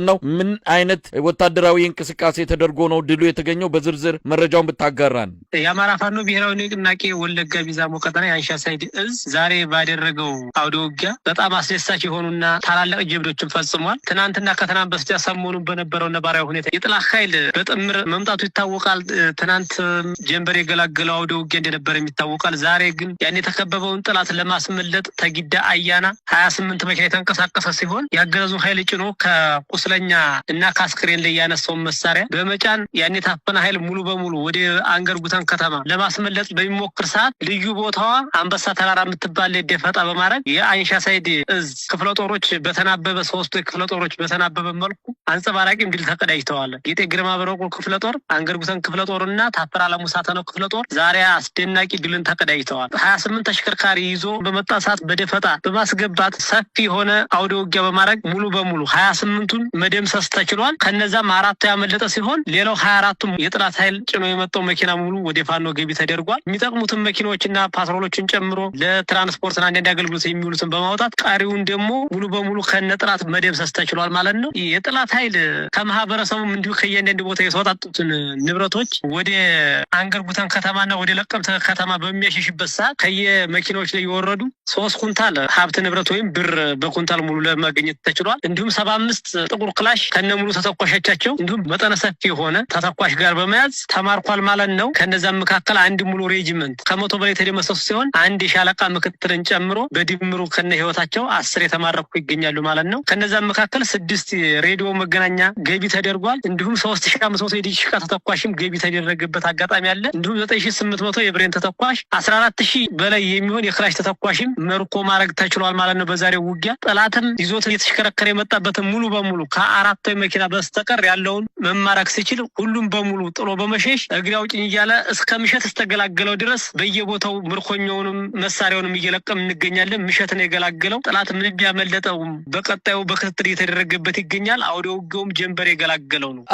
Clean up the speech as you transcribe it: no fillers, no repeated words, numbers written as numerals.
ነው ምን አይነት ወታደራዊ እንቅስቃሴ ተደርጎ ነው ድሉ የተገኘው በዝርዝር መረጃውን ብታጋራን የአማራ ፋኖ ብሔራዊ ንቅናቄ ወለጋ ቢዛሞ ቀጠና የአንሻ ሳይድ እዝ ዛሬ ባደረገው አውደ ውጊያ በጣም አስደሳች የሆኑና ታላላቅ ጀብዶችን ፈጽሟል ትናንትና ከትናንት በስቲያ ሰሞኑን በነበረው ነባራዊ ሁኔታ የጥላት ኃይል በጥምር መምጣቱ ይታወቃል ትናንት ጀንበር የገላገለው አውደ ውጊያ እንደነበር የሚታወቃል ዛሬ ግን ያን የተከበበውን ጥላት ለማስመለጥ ተጊዳ አያና 28 መኪና የተንቀሳቀሰ ሲሆን ያገዙ ኃይል ጭኖ ከቁስለኛ እና ካስክሬን ላይ ያነሳው መሳሪያ በመጫን ያን የታፈነ ኃይል ሙሉ በሙሉ ወደ አንገርጉተን ከተማ ለማስመለጥ በሚሞክር ሰዓት ልዩ ቦታዋ አንበሳ ተራራ የምትባል ደፈጣ በማድረግ የአንሻ ሳይድ እዝ ክፍለ ጦሮች በተናበበ ሶስቱ ክፍለ ጦሮች በተናበበ መልኩ አንጸባራቂ ድል ተቀዳጅተዋል ጌጤ ግርማ በረቁ ክፍለ ጦር አንገርጉተን ክፍለ ጦርና ታፈራ ለሙሳተነው ክፍለ ጦር ዛሬ አስደናቂ ድልን ተቀዳጅተዋል 28 ተሽከርካሪ ይዞ በመጣ ሰዓት በደፈጣ በማስገባት ሰፊ ሆነ አውደ ውጊያ በማድረግ ሙሉ በሙሉ 28ቱን መደምሰስ ተችሏል ከነዛም አራቱ ያመለጠ ሲሆን ሌላው 24ቱም የጥላት ኃይል ጭኖ የመጣው መኪና ሙሉ ወደ ፋኖ ገቢ ተደርጓል የሚጠቅሙትን መኪናዎችና ፓትሮሎችን ጨምሮ ለትራንስፖርትና አንዳንድ አገልግሎት የሚውሉትን በማውጣት ቃሪውን ደግሞ ሙሉ በሙሉ ከነጥላት መደምሰስ ተችሏል ማለት ነው የጥላት ኃይል ከማህበረሰቡም እንዲሁ ከየአንዳንድ ቦታ የተወጣጡትን ንብረቶች ወደ አንገርጉተን ከተማና ወደ ለቀምት ከተማ በሚያሸሽበት ሰዓት ከየመኪናዎች ላይ የወረዱ 3 ኩንታል ሀብት ንብረት ወይም ብር በኩንታል ሙሉ ለማግኘት ተችሏል እንዲሁም 75 ጥቁር ክላሽ ከነሙሉ ተተኳሾቻቸው እንዲሁም መጠነ ሰፊ የሆነ ተተኳሽ ጋር በመያዝ ተማርኳል ማለት ነው ከነዛም መካከል አንድ ሙሉ ሬጂመንት ከ100 በላይ ተደመሰሱ ሲሆን አንድ ሻለቃ ምክትልን ጨምሮ በድምሩ ከነ ህይወታቸው 10 የተማረኩ ይገኛሉ ማለት ነው ከነዛም መካከል 6 ሬዲዮ መገናኛ ገቢ ተደርጓል እንዲሁም 3500 የዲሽቃ ተተኳሽም ገቢ ተደረገበት አጋጣሚ አለ እንዲሁም 9800 የብሬን ተተኳሽ 14000 በላይ የሚሆን የክላሽ ተተኳሽም መርኮ ማድረግ ተችሏል ማለት ነው በዛሬው ውጊያ ጠላትም ይዞት የተሽከረከረ የመጣበትን ሙሉ በሙሉ ከአራቱ መኪና በስተቀር ያለውን መማረክ ሲችል ሁሉም በሙሉ ጥሎ በመሸሽ እግሬ አውጭኝ እያለ እስከ ምሸት ተገላገለው ድረስ በየቦታው ምርኮኛውንም መሳሪያውንም እየለቀም እንገኛለን ምሸትን የገላገለው ጠላት ምን ቢያመለጠው በቀጣዩ በክትትል እየተደረገበት ይገኛል አውደ ውጊያውም ጀንበር የገላገለው ነው